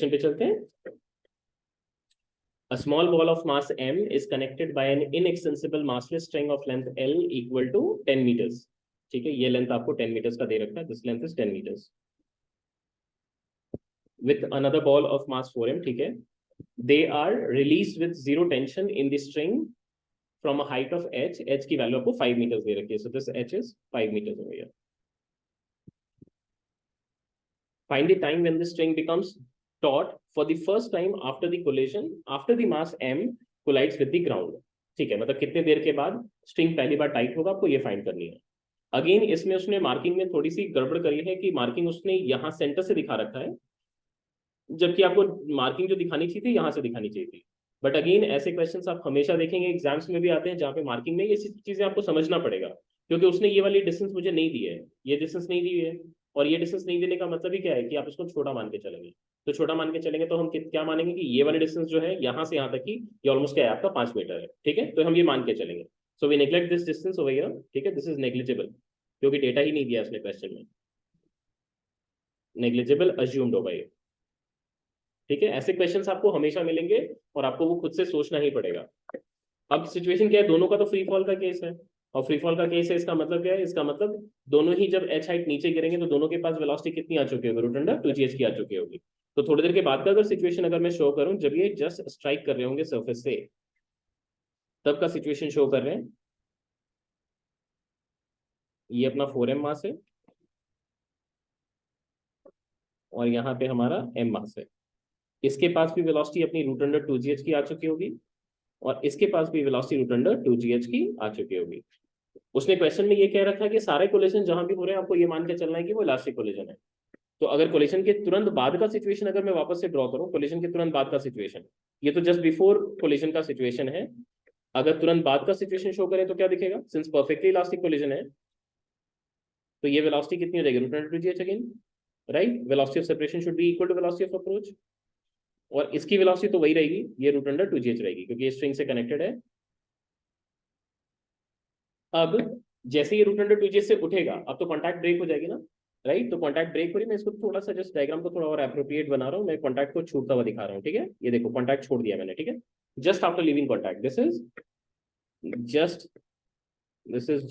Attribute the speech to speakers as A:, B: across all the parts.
A: Question पे चलते हैं। A small ball of mass m is connected by an inextensible massless string of length L equal to 10 meters. ठीक है, ये length आपको 10 meters का दे रखा है, this length is 10 meters. With another ball of mass 4m, ठीक है, they are released with zero tension in the string from a height of h. h की वैल्यू आपको 5 meters दे रखी है, so this h is 5 meters over here. Find the time when the string becomes taut for the first time after the collision, after the mass m collides with the ground. ठीक है, मतलब कितने देर के बाद string पहली बार tight होगा, आपको ये फाइंड करनी है. अगेन इसमें उसने मार्किंग में थोड़ी सी गड़बड़ करी है कि मार्किंग उसने यहाँ सेंटर से दिखा रखा है, जबकि आपको मार्किंग जो दिखानी चाहिए थी यहाँ से दिखानी चाहिए थी. बट अगेन ऐसे क्वेश्चंस आप हमेशा देखेंगे एग्जाम्स में भी आते हैं जहाँ पे मार्किंग में ये चीजें आपको समझना पड़ेगा, क्योंकि उसने ये वाली डिस्टेंस मुझे नहीं दी है, ये डिस्टेंस नहीं दी है, और ये डिस्टेंस नहीं देने का मतलब ही क्या है कि आप इसको छोटा मान के चलेंगे. तो छोटा मान के चलेंगे तो हम क्या मानेंगे कि ये वाली डिस्टेंस जो है यहाँ से यहाँ तक की ये ऑलमोस्ट क्या है आपका 5 मीटर है. ठीक है, तो हम ये मान के चलेंगे. So we neglect this distance over here. ठीक है, दिस इज नेग्लिजिबल, क्योंकि डेटा ही नहीं दिया उसने क्वेश्चन में. नेग्लिजिबल अज्यूम्ड होगा ये. ठीक है, ऐसे क्वेश्चंस आपको हमेशा मिलेंगे और आपको वो खुद से सोचना ही पड़ेगा. अब सिचुएशन क्या है, दोनों का तो फ्री फॉल का केस है, और फ्री फॉल का केस है, इसका मतलब क्या है, इसका मतलब दोनों ही जब एच हाइट नीचे गिरेंगे तो दोनों के पास वेलोसिटी कितनी आ चुकी होगी, रूट अंडर 2gh की आ चुकी होगी. तो थोड़ी देर के बाद का अगर सिचुएशन अगर मैं शो करूं, जब ये जस्ट स्ट्राइक कर रहे होंगे सरफेस से, तब का सिचुएशन शो कर रहे हैं. ये अपना 4m मास है और यहाँ पे हमारा m मास है. इसके पास भी वेलोसिटी अपनी रूट अंडर 2gh की आ चुकी होगी, और इसके पास भी वेलोसिटी रूट अंडर 2gh की आ चुकी होगी. उसने क्वेश्चन में ये कह रखा है कि सारे कोलिजन जहां भी हो रहे हैं आपको ये मान के चलना है कि वो इलास्टिक कोलिजन है. तो अगर कोलिजन के तुरंत बाद का सिचुएशन अगर मैं वापस से ड्रॉ करूं, कोलिजन के तुरंत बाद का सिचुएशन, ये तो जस्ट बिफोर कोलिजन का सिचुएशन है. अगर तुरंत बाद का सिचुएशन शो करें तो क्या दिखेगा, सिंस परफेक्टली इलास्टिक कोलिजन है तो ये वेलोसिटी कितनी हो जाएगी, root under 2gh again, right. Velocity of separation should be equal to velocity of approach, और इसकी वेलोसिटी तो वही रहेगी, ये रूट अंडर 2gh रहेगी, क्योंकि ये स्ट्रिंग से कनेक्टेड है. अब जैसे ये रूट अंडर 2gh से उठेगा, अब तो कॉन्टैक्ट ब्रेक हो जाएगी ना, राइट. तो कॉन्टैक्ट ब्रेक हो रही, मैं इसको थोड़ा सा जस्ट डायग्राम को थोड़ा और एप्रोप्रिएट बना रहा हूँ, मैं कॉन्टैक्ट को छूटता हुआ दिखा रहा हूँ. ठीक है, ये देखो कॉन्टैक्ट छोड़ दिया मैंने. ठीक है, just after living contact, this is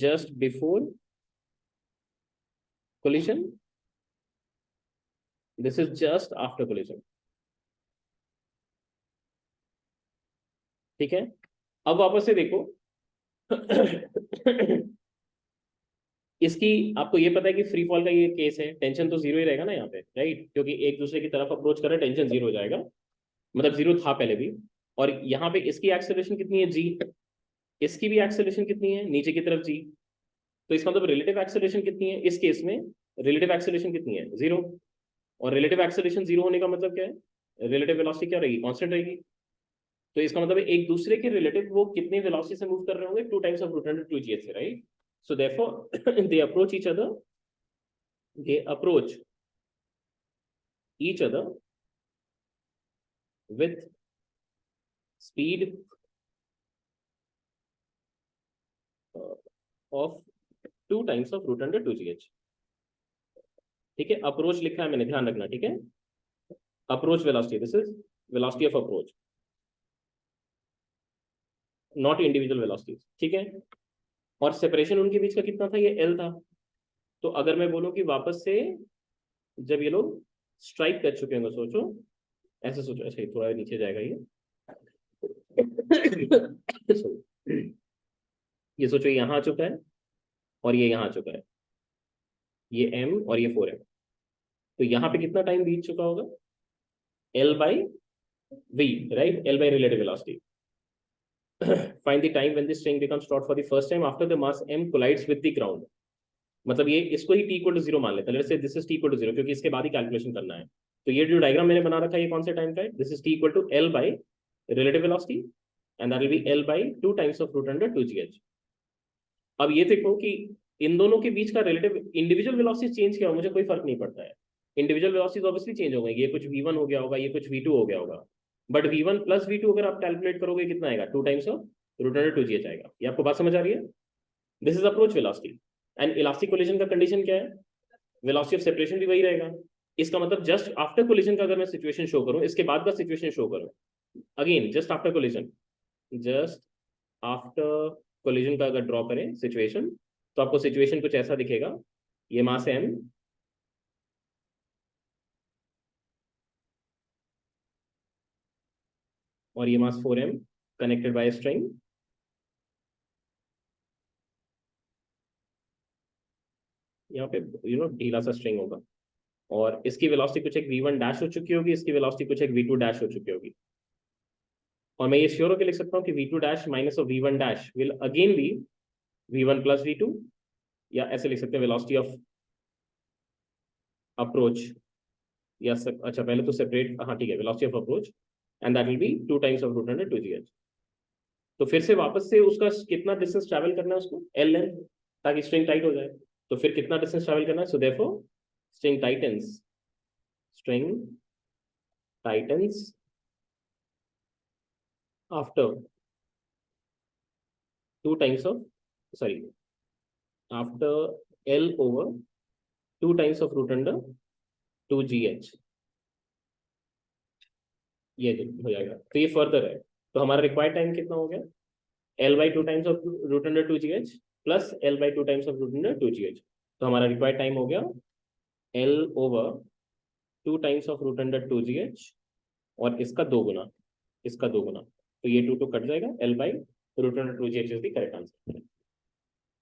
A: just before collision, this is just after collision. ठीक है, अब वापस से देखो इसकी आपको ये पता है कि फ्री फॉल का ये केस है, टेंशन तो जीरो ही रहेगा ना यहाँ पे, राइट, क्योंकि एक दूसरे की तरफ अप्रोच कर रहे हैं, टेंशन जीरो हो जाएगा, मतलब जीरो था पहले भी. और यहाँ पे इसकी एक्सेलरेशन कितनी है, g, इसकी भी एक्सेलरेशन कितनी है, नीचे की तरफ g. तो इसका मतलब रिलेटिव एक्सेलरेशन कितनी है, इस केस में रिलेटिव एक्सेलरेशन कितनी है, जीरो. और रिलेटिव एक्सेलरेशन जीरो होने का मतलब क्या है, रिलेटिव वेलोसिटी क्या रहेगी, कांस्टेंट रहेगी. तो इसका मतलब एक दूसरे के रिलेटिव वो कितनी वेलोसिटी से मूव कर रहे होंगे, 2 times of root under 2gh से, right. So therefore they approach each other with speed of 2 times of root under 2gh. ठीक है, अप्रोच लिखा है मैंने, ध्यान रखना. ठीक है, approach velocity, this is velocity of approach, not individual velocity. ठीक है, और सेपरेशन उनके बीच का कितना था, ये L था. तो अगर मैं बोलूं कि वापस से जब ये लोग स्ट्राइक कर चुके होंगे, सोचो ऐसे सोचो, अच्छा थोड़ा नीचे जाएगा ये ये सोचो यहाँ आ चुका है और ये यहाँ आ चुका है, ये m और ये 4m. तो यहाँ पे कितना टाइम बीत चुका होगा, L by v, right, L by relative velocity. Find the time when the string becomes taut for the first time after the mass m collides with the ground. मतलब ये इसको ही t equal to 0 मान लेते हैं, let's say this is t equal to 0, क्योंकि इसके बाद ही calculation करना है. तो ये जो डायग्राम मैंने बना रखा है ये कौन से टाइम का है, this is t equal to L by relative velocity and that will be L by 2 times of root under 2gh. अब ये देखो कि इन दोनों के बीच का रिलेटिव इंडिविजुअल वेलोसिटी चेंज क्या हो, मुझे कोई फर्क नहीं पड़ता है. इंडिविजुअल वेलोसिटी ऑब्वियसली चेंज हो गई, ये कुछ v1 हो गया होगा, ये कुछ v2 हो गया होगा, बट v1 प्लस v2 अगर आप कैलकुलेट करोगे कितना आएगा, 2 times of root under 2gh आएगा. ये आपको बात समझ आ रही है, this is approach velocity. And elastic collision का कंडीशन क्या है, वेलोसिटी ऑफ सेपरेशन भी वही रहेगा, इसका मतलब जस्ट आफ्टर कोलिजन का अगर मैं सिचुएशन शो करूं, इसके बाद का सिचुएशन शो करूं, again just after collision, just after collision का अगर ड्रॉ करें सिचुएशन, तो आपको सिचुएशन कुछ ऐसा दिखेगा। ये मास है m, और ये मास 4m कनेक्टेड बाय स्ट्रिंग। यहाँ पे ढीला सा स्ट्रिंग होगा, और इसकी वेलोसिटी कुछ एक v1 डैश हो चुकी होगी, इसकी वेलोसिटी कुछ एक v2 डैश हो चुकी होगी। और मैं ये श्योर होकर लिख सकता हूँ कि v2 dash minus of v1 dash will again be v1 plus v2, या ऐसे लिख सकते हैं वेलोसिटी ऑफ अप्रोच, या अच्छा पहले तो सेपरेट, हाँ ठीक है, velocity of approach, and that will be 2 times of root under 2gh। तो फिर से वापस से उसका कितना डिस्टेंस ट्रैवल करना है उसको, एल लेंथ, ताकि स्ट्रिंग टाइट हो जाए। तो फिर कितना डिस्टेंस ट्रैवल करना है, so therefore string titans, string titans after 2 times of, sorry, after L over 2 times of root under 2gh, ये हो जाएगा। तो ये फर्दर है, तो हमारा रिक्वायर्ड टाइम कितना हो गया, L by 2 times of root under 2gh plus L by 2 times of root under 2gh। तो हमारा रिक्वायर्ड टाइम हो गया L over 2 times of root under 2gh, और इसका दो गुना, इसका दो गुना, तो ये 2 कट जाएगा, L by root under 2gh is the correct answer.